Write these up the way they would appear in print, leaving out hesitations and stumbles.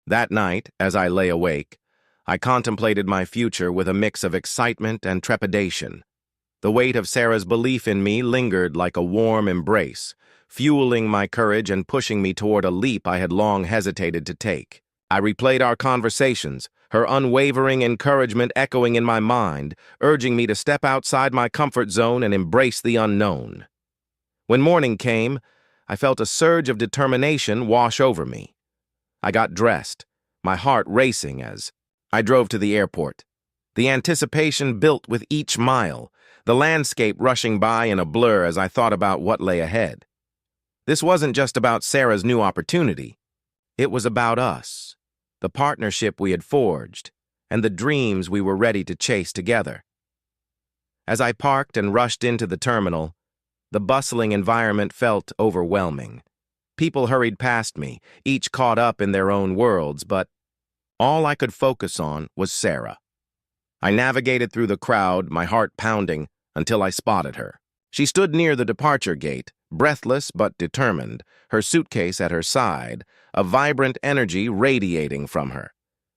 That night, as I lay awake, I contemplated my future with a mix of excitement and trepidation. The weight of Sarah's belief in me lingered like a warm embrace, fueling my courage and pushing me toward a leap I had long hesitated to take. I replayed our conversations, her unwavering encouragement echoing in my mind, urging me to step outside my comfort zone and embrace the unknown. When morning came, I felt a surge of determination wash over me. I got dressed, my heart racing as I drove to the airport. The anticipation built with each mile, the landscape rushing by in a blur as I thought about what lay ahead. This wasn't just about Sarah's new opportunity. It was about us, the partnership we had forged, and the dreams we were ready to chase together. As I parked and rushed into the terminal, the bustling environment felt overwhelming. People hurried past me, each caught up in their own worlds, but all I could focus on was Sarah. I navigated through the crowd, my heart pounding, until I spotted her. She stood near the departure gate, breathless but determined, her suitcase at her side, a vibrant energy radiating from her.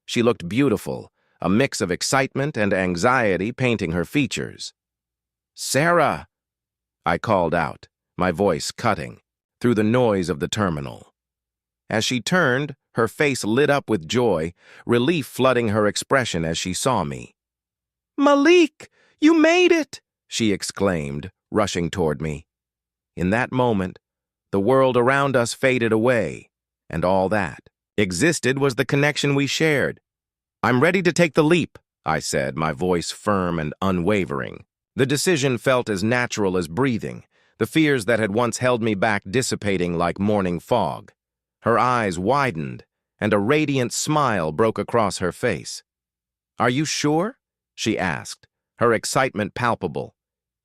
She looked beautiful, a mix of excitement and anxiety painting her features. "Sarah!" I called out, my voice cutting through the noise of the terminal. As she turned, her face lit up with joy, relief flooding her expression as she saw me. "Malik, you made it!" she exclaimed, rushing toward me. In that moment, the world around us faded away, and all that existed was the connection we shared. "I'm ready to take the leap," I said, my voice firm and unwavering. The decision felt as natural as breathing, the fears that had once held me back dissipating like morning fog. Her eyes widened, and a radiant smile broke across her face. "Are you sure?" she asked, her excitement palpable.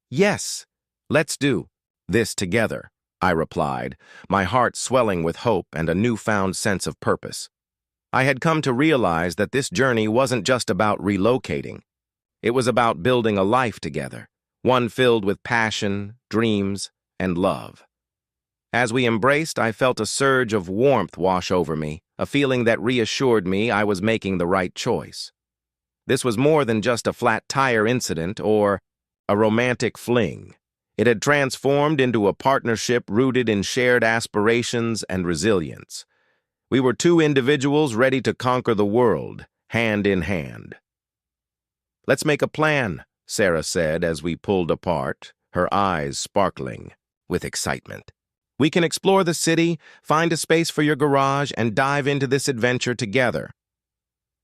"Yes, let's do this together," I replied, my heart swelling with hope and a newfound sense of purpose. I had come to realize that this journey wasn't just about relocating. It was about building a life together, one filled with passion, dreams, and love. As we embraced, I felt a surge of warmth wash over me, a feeling that reassured me I was making the right choice. This was more than just a flat tire incident or a romantic fling. It had transformed into a partnership rooted in shared aspirations and resilience. We were two individuals ready to conquer the world, hand in hand. "Let's make a plan," Sarah said as we pulled apart, her eyes sparkling with excitement. "We can explore the city, find a space for your garage, and dive into this adventure together."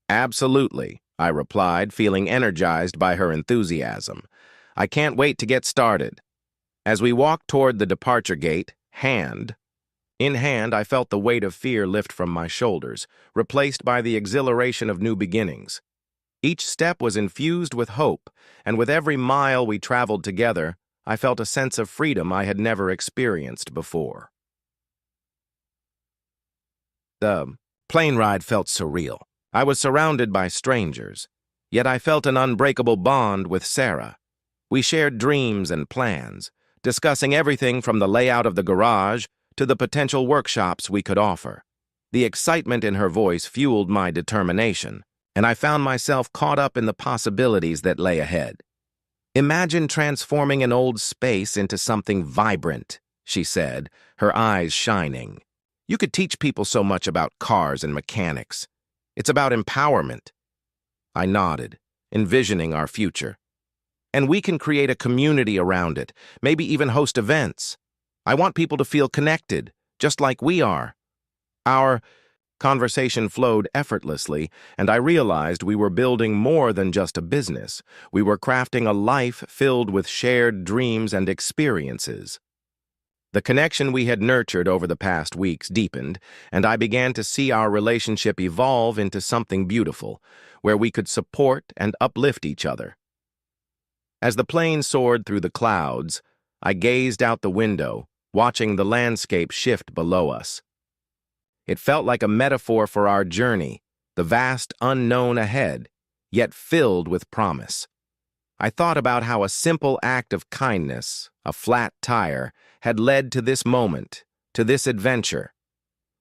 "Absolutely," I replied, feeling energized by her enthusiasm. "I can't wait to get started." As we walked toward the departure gate, hand in hand, I felt the weight of fear lift from my shoulders, replaced by the exhilaration of new beginnings. Each step was infused with hope, and with every mile we traveled together, I felt a sense of freedom I had never experienced before. The plane ride felt surreal. I was surrounded by strangers, yet I felt an unbreakable bond with Sarah. We shared dreams and plans, discussing everything from the layout of the garage to the potential workshops we could offer. The excitement in her voice fueled my determination, and I found myself caught up in the possibilities that lay ahead. "Imagine transforming an old space into something vibrant," she said, her eyes shining. "You could teach people so much about cars and mechanics. It's about empowerment." I nodded, envisioning our future. "And we can create a community around it, maybe even host events. I want people to feel connected, just like we are." Our conversation flowed effortlessly, and I realized we were building more than just a business. We were crafting a life filled with shared dreams and experiences. The connection we had nurtured over the past weeks deepened, and I began to see our relationship evolve into something beautiful, where we could support and uplift each other. As the plane soared through the clouds, I gazed out the window, watching the landscape shift below us. It felt like a metaphor for our journey, the vast unknown ahead, yet filled with promise. I thought about how a simple act of kindness, a flat tire, had led to this moment, to this adventure.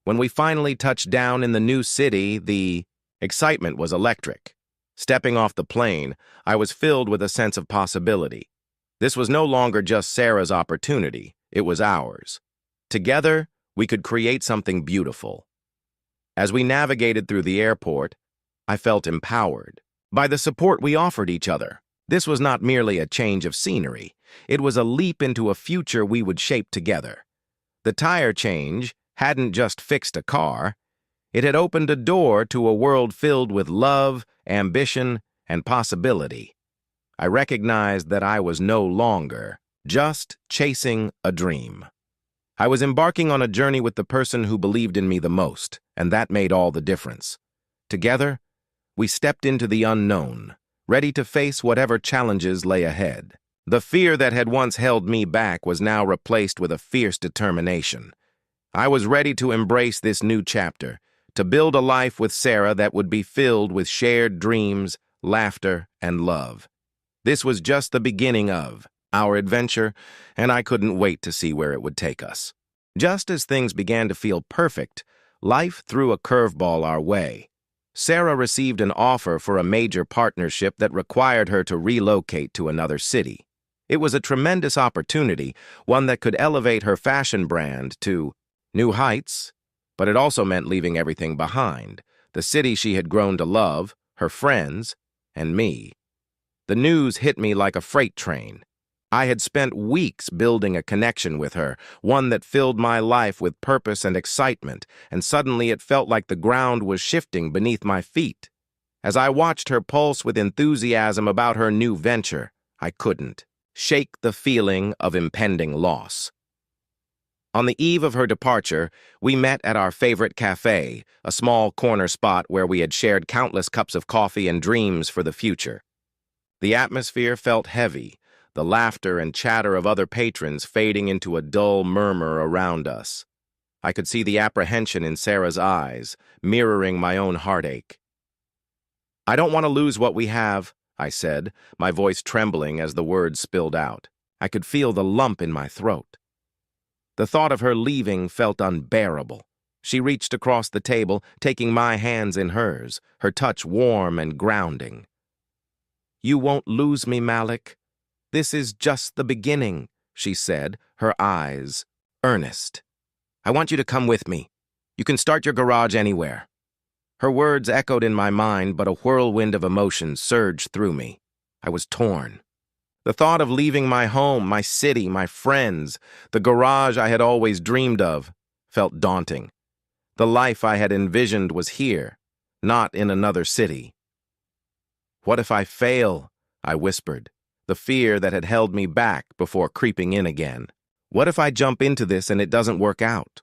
When we finally touched down in the new city, the excitement was electric. Stepping off the plane, I was filled with a sense of possibility. This was no longer just Sarah's opportunity, it was ours. Together, we could create something beautiful. As we navigated through the airport, I felt empowered by the support we offered each other. This was not merely a change of scenery, it was a leap into a future we would shape together. The tire change hadn't just fixed a car, it had opened a door to a world filled with love, ambition, and possibility. I recognized that I was no longer just chasing a dream. I was embarking on a journey with the person who believed in me the most, and that made all the difference. Together, we stepped into the unknown, ready to face whatever challenges lay ahead. The fear that had once held me back was now replaced with a fierce determination. I was ready to embrace this new chapter, to build a life with Sarah that would be filled with shared dreams, laughter, and love. This was just the beginning of our adventure, and I couldn't wait to see where it would take us. Just as things began to feel perfect, life threw a curveball our way. Sarah received an offer for a major partnership that required her to relocate to another city. It was a tremendous opportunity, one that could elevate her fashion brand to new heights, but it also meant leaving everything behind, the city she had grown to love, her friends, and me. The news hit me like a freight train. I had spent weeks building a connection with her, one that filled my life with purpose and excitement, and suddenly it felt like the ground was shifting beneath my feet. As I watched her pulse with enthusiasm about her new venture, I couldn't shake the feeling of impending loss. On the eve of her departure, we met at our favorite cafe, a small corner spot where we had shared countless cups of coffee and dreams for the future. The atmosphere felt heavy, the laughter and chatter of other patrons fading into a dull murmur around us. I could see the apprehension in Sarah's eyes, mirroring my own heartache. "I don't want to lose what we have," I said, my voice trembling as the words spilled out. I could feel the lump in my throat. The thought of her leaving felt unbearable. She reached across the table, taking my hands in hers, her touch warm and grounding. "You won't lose me, Malik. This is just the beginning," she said, her eyes earnest. "I want you to come with me. You can start your garage anywhere." Her words echoed in my mind, but a whirlwind of emotion surged through me. I was torn. The thought of leaving my home, my city, my friends, the garage I had always dreamed of, felt daunting. The life I had envisioned was here, not in another city. "What if I fail?" I whispered, the fear that had held me back before creeping in again. "What if I jump into this and it doesn't work out?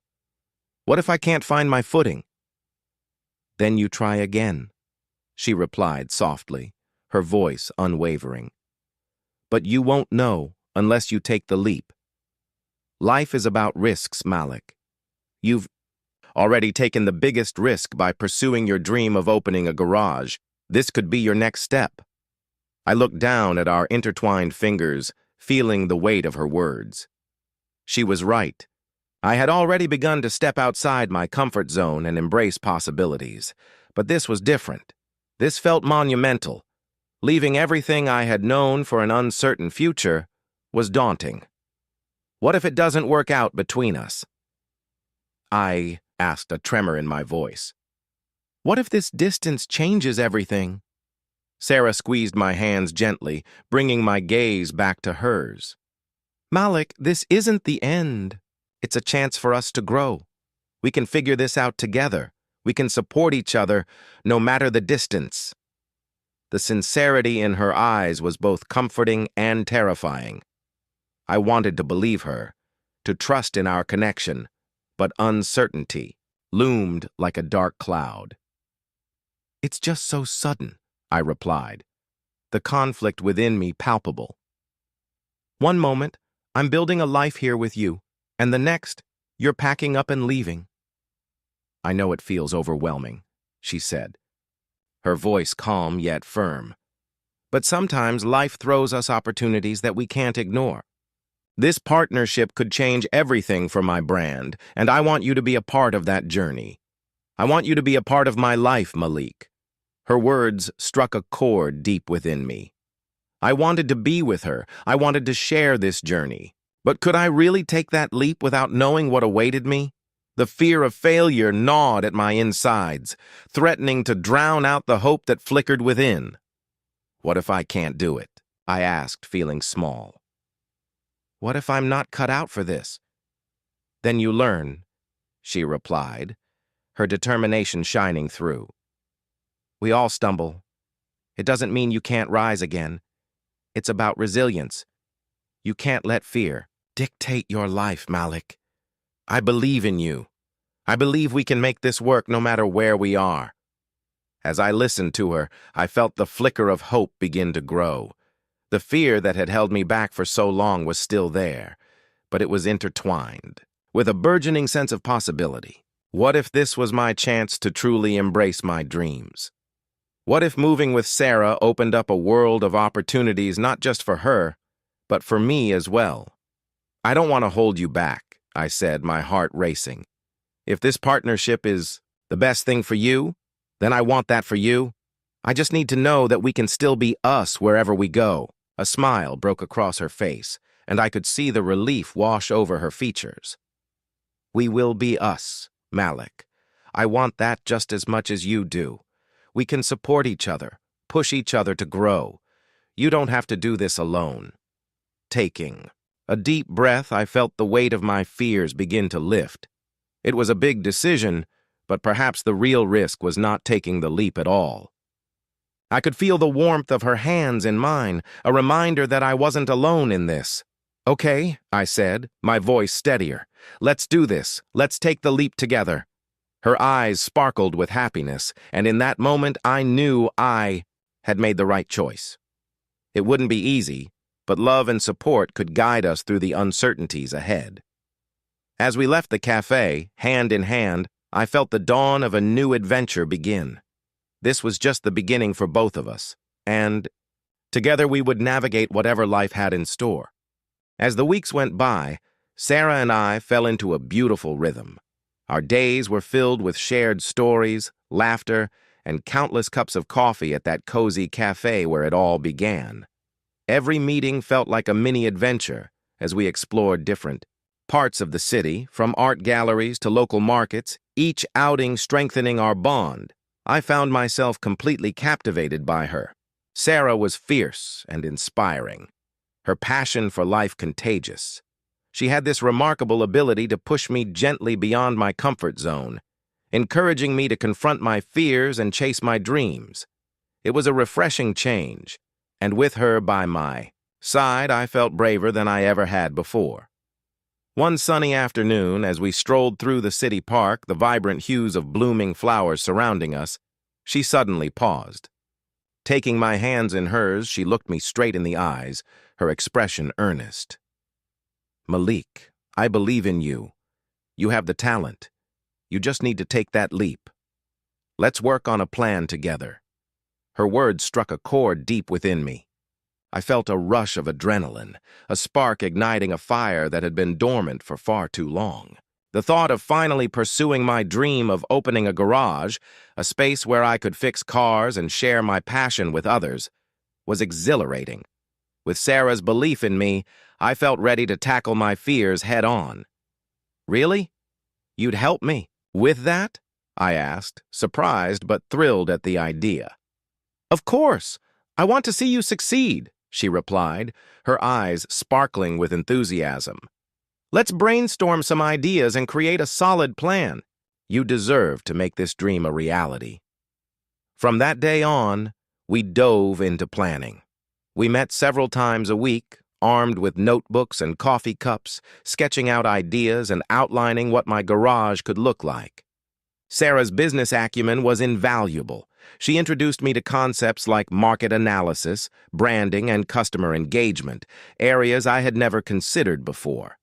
What if I can't find my footing?" "Then you try again," she replied softly, her voice unwavering. "But you won't know unless you take the leap. Life is about risks, Malik. You've already taken the biggest risk by pursuing your dream of opening a garage. This could be your next step." I looked down at our intertwined fingers, feeling the weight of her words. She was right. I had already begun to step outside my comfort zone and embrace possibilities. But this was different. This felt monumental. Leaving everything I had known for an uncertain future was daunting. What if it doesn't work out between us? I asked, a tremor in my voice. "What if this distance changes everything?" Sarah squeezed my hands gently, bringing my gaze back to hers. "Malik, this isn't the end. It's a chance for us to grow. We can figure this out together. We can support each other, no matter the distance." The sincerity in her eyes was both comforting and terrifying. I wanted to believe her, to trust in our connection, but uncertainty loomed like a dark cloud. "It's just so sudden," I replied, the conflict within me palpable. "One moment, I'm building a life here with you, and the next, you're packing up and leaving." "I know it feels overwhelming," she said, her voice calm yet firm. "But sometimes life throws us opportunities that we can't ignore. This partnership could change everything for my brand, and I want you to be a part of that journey. I want you to be a part of my life, Malik." Her words struck a chord deep within me. I wanted to be with her. I wanted to share this journey. But could I really take that leap without knowing what awaited me? The fear of failure gnawed at my insides, threatening to drown out the hope that flickered within. "What if I can't do it?" I asked, feeling small. "What if I'm not cut out for this?" "Then you learn," she replied, her determination shining through. "We all stumble. It doesn't mean you can't rise again. It's about resilience. You can't let fear dictate your life, Malik. I believe in you. I believe we can make this work no matter where we are." As I listened to her, I felt the flicker of hope begin to grow. The fear that had held me back for so long was still there, but it was intertwined with a burgeoning sense of possibility. What if this was my chance to truly embrace my dreams? What if moving with Sarah opened up a world of opportunities not just for her, but for me as well? "I don't want to hold you back," I said, my heart racing. "If this partnership is the best thing for you, then I want that for you. I just need to know that we can still be us wherever we go." A smile broke across her face, and I could see the relief wash over her features. "We will be us, Malik. I want that just as much as you do. We can support each other, push each other to grow. You don't have to do this alone." Taking a deep breath, I felt the weight of my fears begin to lift. It was a big decision, but perhaps the real risk was not taking the leap at all. I could feel the warmth of her hands in mine, a reminder that I wasn't alone in this. "Okay," I said, my voice steadier. "Let's do this. Let's take the leap together." Her eyes sparkled with happiness, and in that moment I knew I had made the right choice. It wouldn't be easy, but love and support could guide us through the uncertainties ahead. As we left the cafe, hand in hand, I felt the dawn of a new adventure begin. This was just the beginning for both of us, and together we would navigate whatever life had in store. As the weeks went by, Sarah and I fell into a beautiful rhythm. Our days were filled with shared stories, laughter, and countless cups of coffee at that cozy cafe where it all began. Every meeting felt like a mini-adventure as we explored different parts of the city, from art galleries to local markets, each outing strengthening our bond. I found myself completely captivated by her. Sarah was fierce and inspiring, her passion for life contagious. She had this remarkable ability to push me gently beyond my comfort zone, encouraging me to confront my fears and chase my dreams. It was a refreshing change, and with her by my side, I felt braver than I ever had before. One sunny afternoon, as we strolled through the city park, the vibrant hues of blooming flowers surrounding us, she suddenly paused. Taking my hands in hers, she looked me straight in the eyes, her expression earnest. "Malik, I believe in you. You have the talent. You just need to take that leap. Let's work on a plan together." Her words struck a chord deep within me. I felt a rush of adrenaline, a spark igniting a fire that had been dormant for far too long. The thought of finally pursuing my dream of opening a garage, a space where I could fix cars and share my passion with others, was exhilarating. With Sarah's belief in me, I felt ready to tackle my fears head-on. "Really? You'd help me with that?" I asked, surprised but thrilled at the idea. "Of course! I want to see you succeed," she replied, her eyes sparkling with enthusiasm. "Let's brainstorm some ideas and create a solid plan. You deserve to make this dream a reality." From that day on, we dove into planning. We met several times a week, armed with notebooks and coffee cups, sketching out ideas and outlining what my garage could look like. Sarah's business acumen was invaluable. She introduced me to concepts like market analysis, branding, and customer engagement, areas I had never considered before.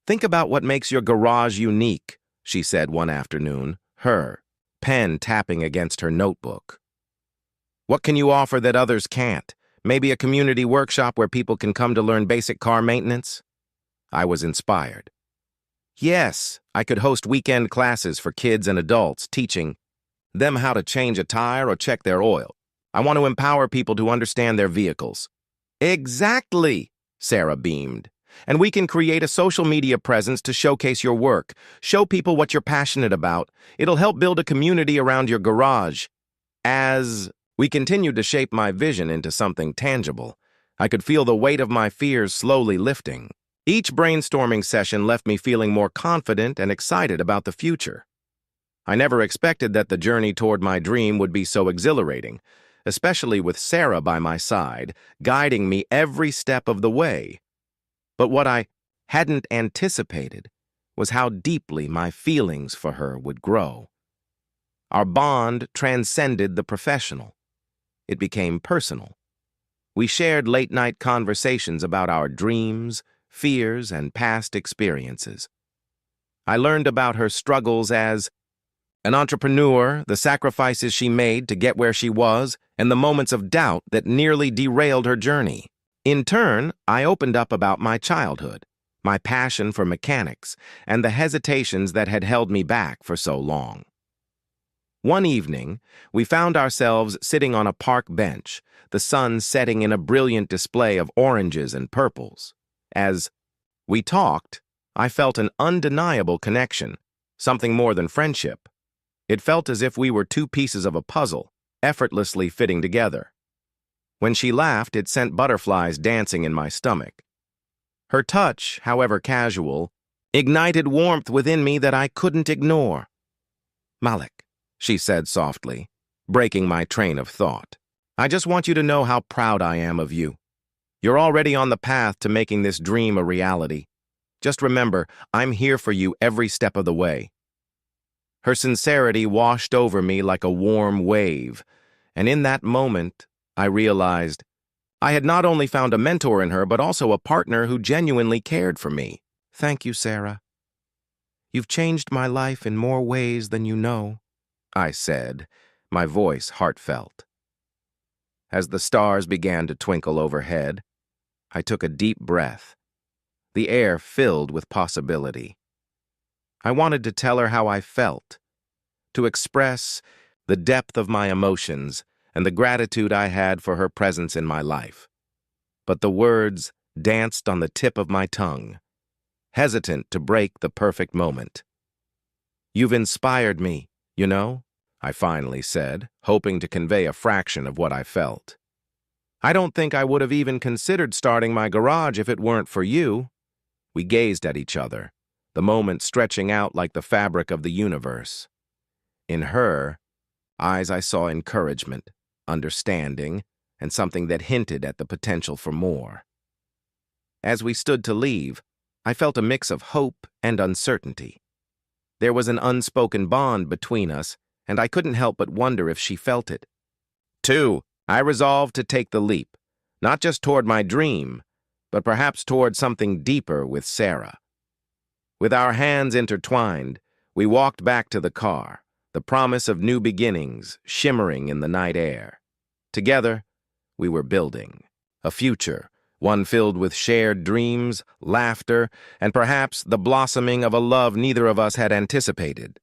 "Think about what makes your garage unique," she said one afternoon, her pen tapping against her notebook. "What can you offer that others can't? Maybe a community workshop where people can come to learn basic car maintenance?" I was inspired. Yes, I could host weekend classes for kids and adults, teaching them how to change a tire or check their oil. I want to empower people to understand their vehicles. Exactly, Sarah beamed. And we can create a social media presence to showcase your work. Show people what you're passionate about. It'll help build a community around your garage. As we continued to shape my vision into something tangible, I could feel the weight of my fears slowly lifting. Each brainstorming session left me feeling more confident and excited about the future. I never expected that the journey toward my dream would be so exhilarating, especially with Sarah by my side, guiding me every step of the way. But what I hadn't anticipated was how deeply my feelings for her would grow. Our bond transcended the professional. It became personal. We shared late-night conversations about our dreams, fears, and past experiences. I learned about her struggles as an entrepreneur, the sacrifices she made to get where she was, and the moments of doubt that nearly derailed her journey. In turn, I opened up about my childhood, my passion for mechanics, and the hesitations that had held me back for so long. One evening, we found ourselves sitting on a park bench, the sun setting in a brilliant display of oranges and purples. As we talked, I felt an undeniable connection, something more than friendship. It felt as if we were two pieces of a puzzle, effortlessly fitting together. When she laughed, it sent butterflies dancing in my stomach. Her touch, however casual, ignited warmth within me that I couldn't ignore. "Malik," she said softly, breaking my train of thought, "I just want you to know how proud I am of you. You're already on the path to making this dream a reality. Just remember, I'm here for you every step of the way." Her sincerity washed over me like a warm wave, and in that moment, I realized I had not only found a mentor in her, but also a partner who genuinely cared for me. "Thank you, Sarah. You've changed my life in more ways than you know," I said, my voice heartfelt. As the stars began to twinkle overhead, I took a deep breath. The air filled with possibility. I wanted to tell her how I felt, to express the depth of my emotions and the gratitude I had for her presence in my life. But the words danced on the tip of my tongue, hesitant to break the perfect moment. "You've inspired me, you know," I finally said, hoping to convey a fraction of what I felt. "I don't think I would have even considered starting my garage if it weren't for you." We gazed at each other, the moment stretching out like the fabric of the universe. In her eyes I saw encouragement, understanding, and something that hinted at the potential for more. As we stood to leave, I felt a mix of hope and uncertainty. There was an unspoken bond between us, and I couldn't help but wonder if she felt it. Too, I resolved to take the leap, not just toward my dream, but perhaps toward something deeper with Sarah. With our hands intertwined, we walked back to the car, the promise of new beginnings shimmering in the night air. Together, we were building a future, one filled with shared dreams, laughter, and perhaps the blossoming of a love neither of us had anticipated.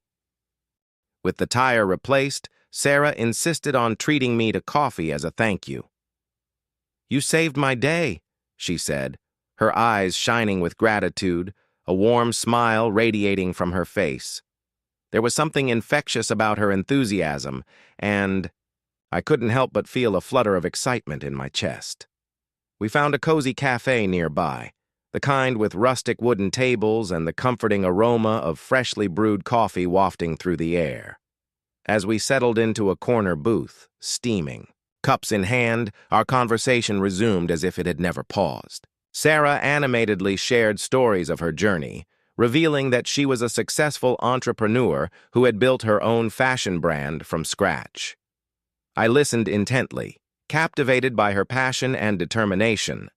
With the tire replaced, Sarah insisted on treating me to coffee as a thank you. "You saved my day," she said, her eyes shining with gratitude, a warm smile radiating from her face. There was something infectious about her enthusiasm, and I couldn't help but feel a flutter of excitement in my chest. We found a cozy cafe nearby, the kind with rustic wooden tables and the comforting aroma of freshly brewed coffee wafting through the air. As we settled into a corner booth, steaming, cups in hand, our conversation resumed as if it had never paused. Sarah animatedly shared stories of her journey, revealing that she was a successful entrepreneur who had built her own fashion brand from scratch. I listened intently, captivated by her passion and determination.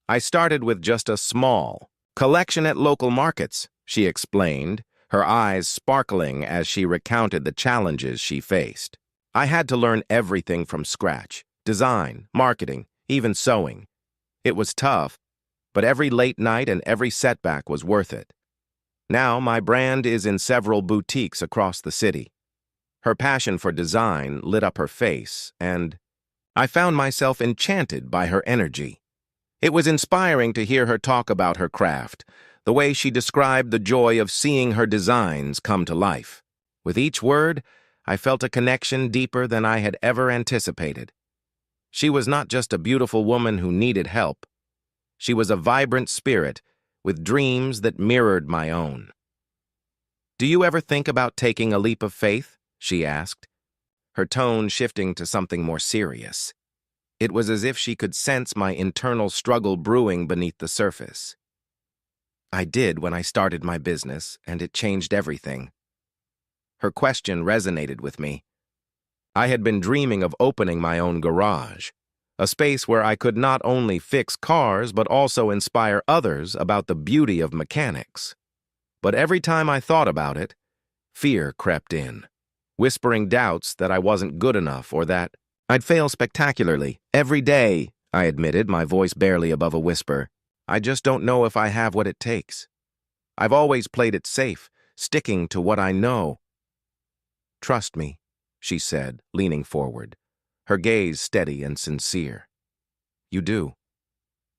"I started with just a small collection at local markets," she explained, her eyes sparkling as she recounted the challenges she faced. "I had to learn everything from scratch: design, marketing, even sewing. It was tough, but every late night and every setback was worth it. Now my brand is in several boutiques across the city. Her passion for design lit up her face, and I found myself enchanted by her energy. It was inspiring to hear her talk about her craft, the way she described the joy of seeing her designs come to life. With each word, I felt a connection deeper than I had ever anticipated. She was not just a beautiful woman who needed help. She was a vibrant spirit with dreams that mirrored my own. "Do you ever think about taking a leap of faith?" she asked, her tone shifting to something more serious. It was as if she could sense my internal struggle brewing beneath the surface. "I did when I started my business, and it changed everything." Her question resonated with me. I had been dreaming of opening my own garage, a space where I could not only fix cars but also inspire others about the beauty of mechanics. But every time I thought about it, fear crept in, whispering doubts that I wasn't good enough or that I'd fail spectacularly. "Every day," I admitted, my voice barely above a whisper, "I just don't know if I have what it takes. I've always played it safe, sticking to what I know." "Trust me," she said, leaning forward, her gaze steady and sincere. "You do.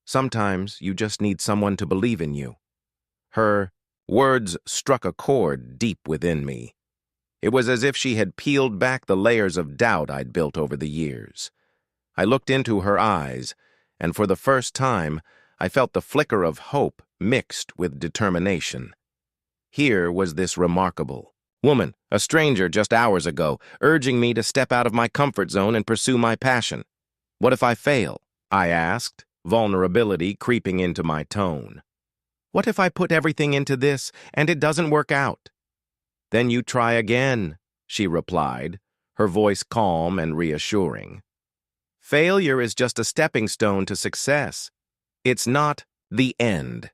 Sometimes you just need someone to believe in you." Her words struck a chord deep within me. It was as if she had peeled back the layers of doubt I'd built over the years. I looked into her eyes, and for the first time, I felt the flicker of hope mixed with determination. Here was this remarkable woman, a stranger just hours ago, urging me to step out of my comfort zone and pursue my passion. "What if I fail?" I asked, vulnerability creeping into my tone. "What if I put everything into this and it doesn't work out?" "Then you try again," she replied, her voice calm and reassuring. "Failure is just a stepping stone to success. It's not the end.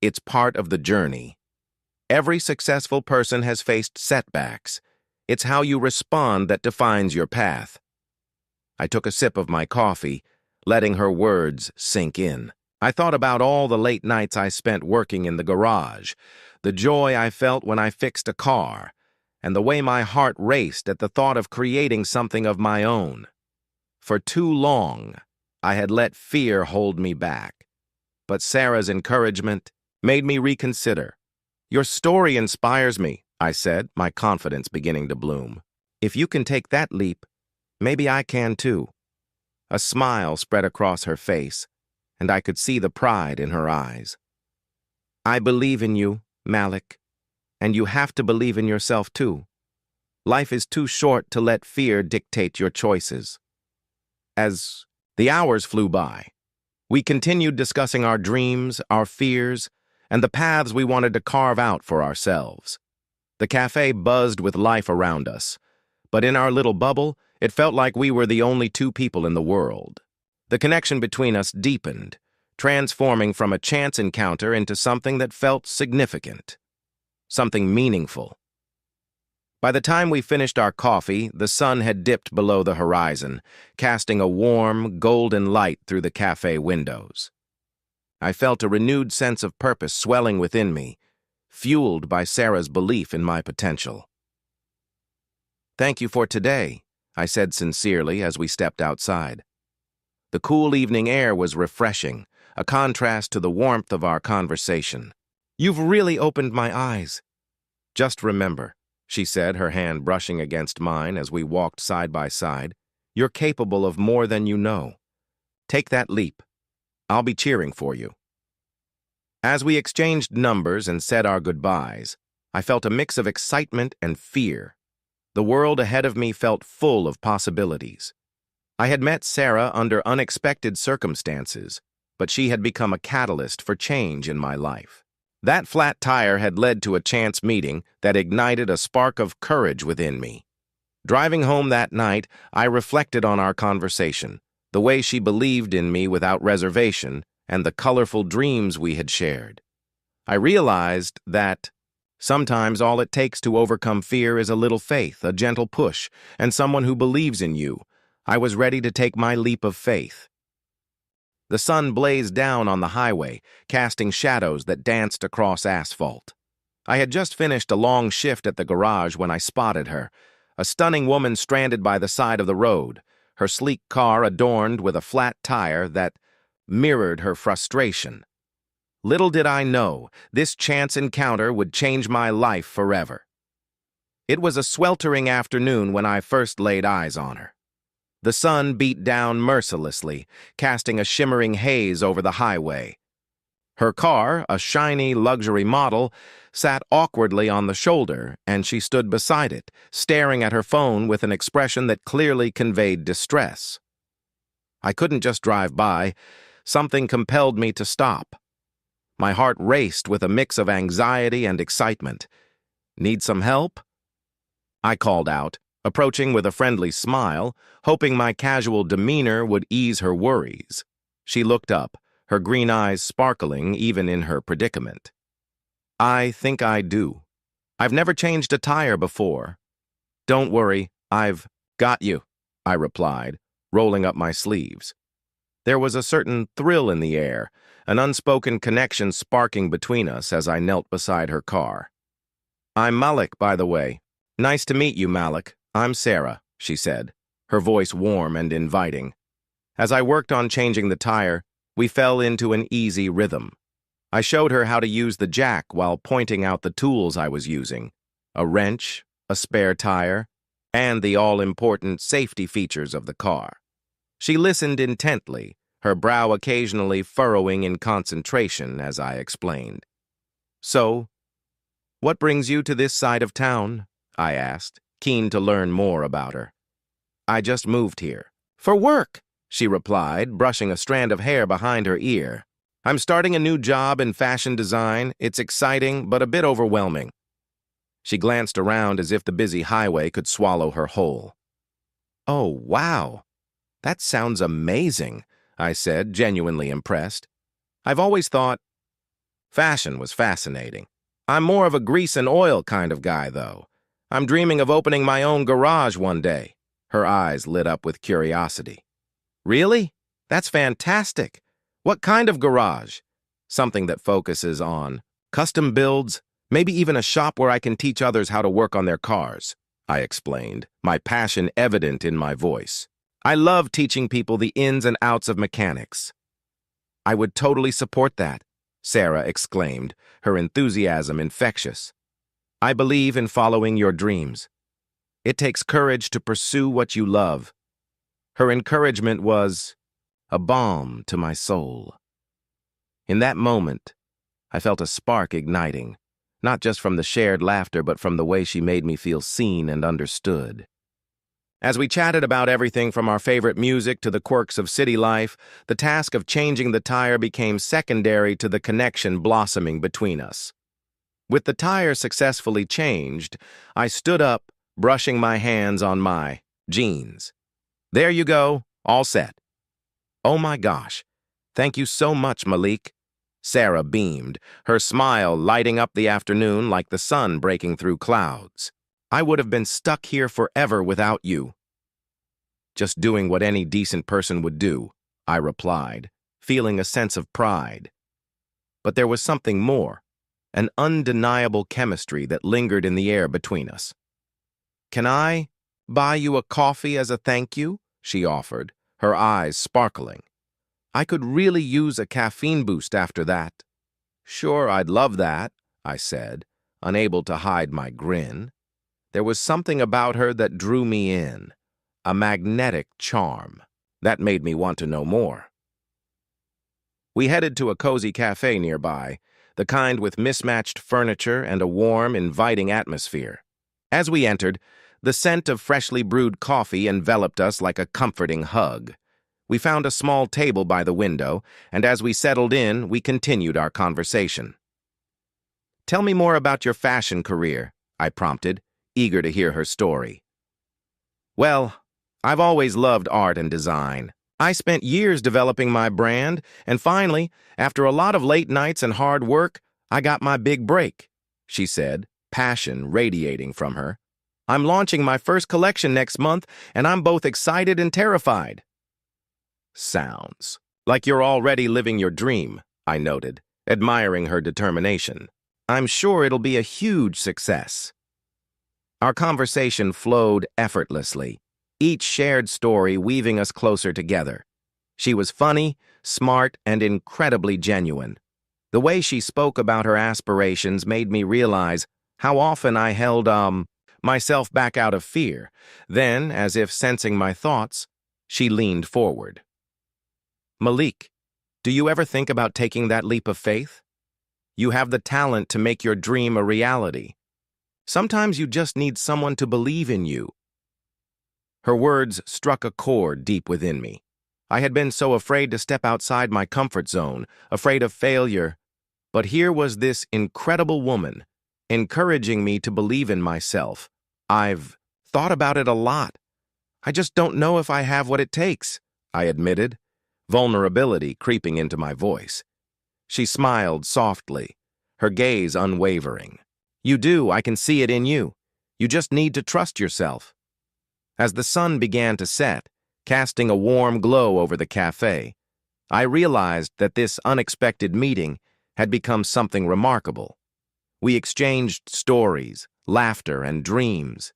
It's part of the journey. Every successful person has faced setbacks. It's how you respond that defines your path." I took a sip of my coffee, letting her words sink in. I thought about all the late nights I spent working in the garage, the joy I felt when I fixed a car, and the way my heart raced at the thought of creating something of my own. For too long, I had let fear hold me back. But Sarah's encouragement made me reconsider. "Your story inspires me," I said, my confidence beginning to bloom. "If you can take that leap, maybe I can too." A smile spread across her face, and I could see the pride in her eyes. "I believe in you, Malik, and you have to believe in yourself too. Life is too short to let fear dictate your choices." As the hours flew by, we continued discussing our dreams, our fears, and the paths we wanted to carve out for ourselves. The cafe buzzed with life around us, but in our little bubble, it felt like we were the only two people in the world. The connection between us deepened, transforming from a chance encounter into something that felt significant, something meaningful. By the time we finished our coffee, the sun had dipped below the horizon, casting a warm, golden light through the cafe windows. I felt a renewed sense of purpose swelling within me, fueled by Sarah's belief in my potential. "Thank you for today," I said sincerely as we stepped outside. The cool evening air was refreshing, a contrast to the warmth of our conversation. "You've really opened my eyes." "Just remember," she said, her hand brushing against mine as we walked side by side, "you're capable of more than you know. Take that leap. I'll be cheering for you." As we exchanged numbers and said our goodbyes, I felt a mix of excitement and fear. The world ahead of me felt full of possibilities. I had met Sarah under unexpected circumstances, but she had become a catalyst for change in my life. That flat tire had led to a chance meeting that ignited a spark of courage within me. Driving home that night, I reflected on our conversation, the way she believed in me without reservation, and the colorful dreams we had shared. I realized that sometimes all it takes to overcome fear is a little faith, a gentle push, and someone who believes in you. I was ready to take my leap of faith. The sun blazed down on the highway, casting shadows that danced across asphalt. I had just finished a long shift at the garage when I spotted her, a stunning woman stranded by the side of the road, her sleek car adorned with a flat tire that mirrored her frustration. Little did I know, this chance encounter would change my life forever. It was a sweltering afternoon when I first laid eyes on her. The sun beat down mercilessly, casting a shimmering haze over the highway. Her car, a shiny luxury model, sat awkwardly on the shoulder, and she stood beside it, staring at her phone with an expression that clearly conveyed distress. I couldn't just drive by. Something compelled me to stop. My heart raced with a mix of anxiety and excitement. "Need some help?" I called out, approaching with a friendly smile, hoping my casual demeanor would ease her worries. She looked up, her green eyes sparkling even in her predicament. "I think I do. I've never changed a tire before." "Don't worry, I've got you," I replied, rolling up my sleeves. There was a certain thrill in the air, an unspoken connection sparking between us as I knelt beside her car. "I'm Malik, by the way." "Nice to meet you, Malik. I'm Sarah," she said, her voice warm and inviting. As I worked on changing the tire, we fell into an easy rhythm. I showed her how to use the jack while pointing out the tools I was using: a wrench, a spare tire, and the all-important safety features of the car. She listened intently, her brow occasionally furrowing in concentration as I explained. "So, what brings you to this side of town?" I asked, keen to learn more about her. "I just moved here." "For work," she replied, brushing a strand of hair behind her ear. "I'm starting a new job in fashion design. It's exciting, but a bit overwhelming." She glanced around as if the busy highway could swallow her whole. "Oh, wow. That sounds amazing," I said, genuinely impressed. I've always thought fashion was fascinating. I'm more of a grease and oil kind of guy, though. I'm dreaming of opening my own garage one day. Her eyes lit up with curiosity. "Really? That's fantastic. What kind of garage?" "Something that focuses on custom builds, maybe even a shop where I can teach others how to work on their cars," I explained, my passion evident in my voice. I love teaching people the ins and outs of mechanics. "I would totally support that," Sarah exclaimed, her enthusiasm infectious. "I believe in following your dreams. It takes courage to pursue what you love." Her encouragement was a balm to my soul. In that moment, I felt a spark igniting, not just from the shared laughter but from the way she made me feel seen and understood. As we chatted about everything from our favorite music to the quirks of city life, the task of changing the tire became secondary to the connection blossoming between us. With the tire successfully changed, I stood up, brushing my hands on my jeans. "There you go, all set." "Oh my gosh, thank you so much, Malik." Sarah beamed, her smile lighting up the afternoon like the sun breaking through clouds. "I would have been stuck here forever without you." "Just doing what any decent person would do," I replied, feeling a sense of pride. But there was something more, an undeniable chemistry that lingered in the air between us. "Can I buy you a coffee as a thank you?" she offered, her eyes sparkling. "I could really use a caffeine boost after that." "Sure, I'd love that," I said, unable to hide my grin. There was something about her that drew me in, a magnetic charm. That made me want to know more. We headed to a cozy cafe nearby, the kind with mismatched furniture and a warm, inviting atmosphere. As we entered, the scent of freshly brewed coffee enveloped us like a comforting hug. We found a small table by the window, and as we settled in, we continued our conversation. "Tell me more about your fashion career," I prompted, eager to hear her story. "Well, I've always loved art and design. I spent years developing my brand, and finally, after a lot of late nights and hard work, I got my big break," she said, passion radiating from her. "I'm launching my first collection next month, and I'm both excited and terrified." Sounds Like you're already living your dream, I noted, admiring her determination. I'm sure it'll be a huge success. Our conversation flowed effortlessly, each shared story weaving us closer together. She was funny, smart, and incredibly genuine. The way she spoke about her aspirations made me realize how often I held, myself back out of fear. Then, as if sensing my thoughts, she leaned forward. Malik, do you ever think about taking that leap of faith? You have the talent to make your dream a reality. Sometimes you just need someone to believe in you. Her words struck a chord deep within me. I had been so afraid to step outside my comfort zone, afraid of failure. But here was this incredible woman, encouraging me to believe in myself. I've thought about it a lot. I just don't know if I have what it takes, I admitted, vulnerability creeping into my voice. She smiled softly, her gaze unwavering. You do, I can see it in you. You just need to trust yourself. As the sun began to set, casting a warm glow over the cafe, I realized that this unexpected meeting had become something remarkable. We exchanged stories, laughter, and dreams,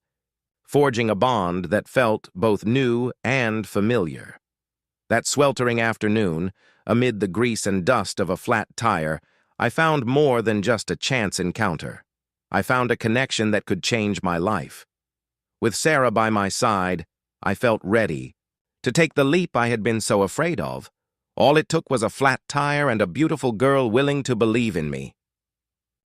forging a bond that felt both new and familiar. That sweltering afternoon, amid the grease and dust of a flat tire, I found more than just a chance encounter. I found a connection that could change my life. With Sarah by my side, I felt ready to take the leap I had been so afraid of. All it took was a flat tire and a beautiful girl willing to believe in me.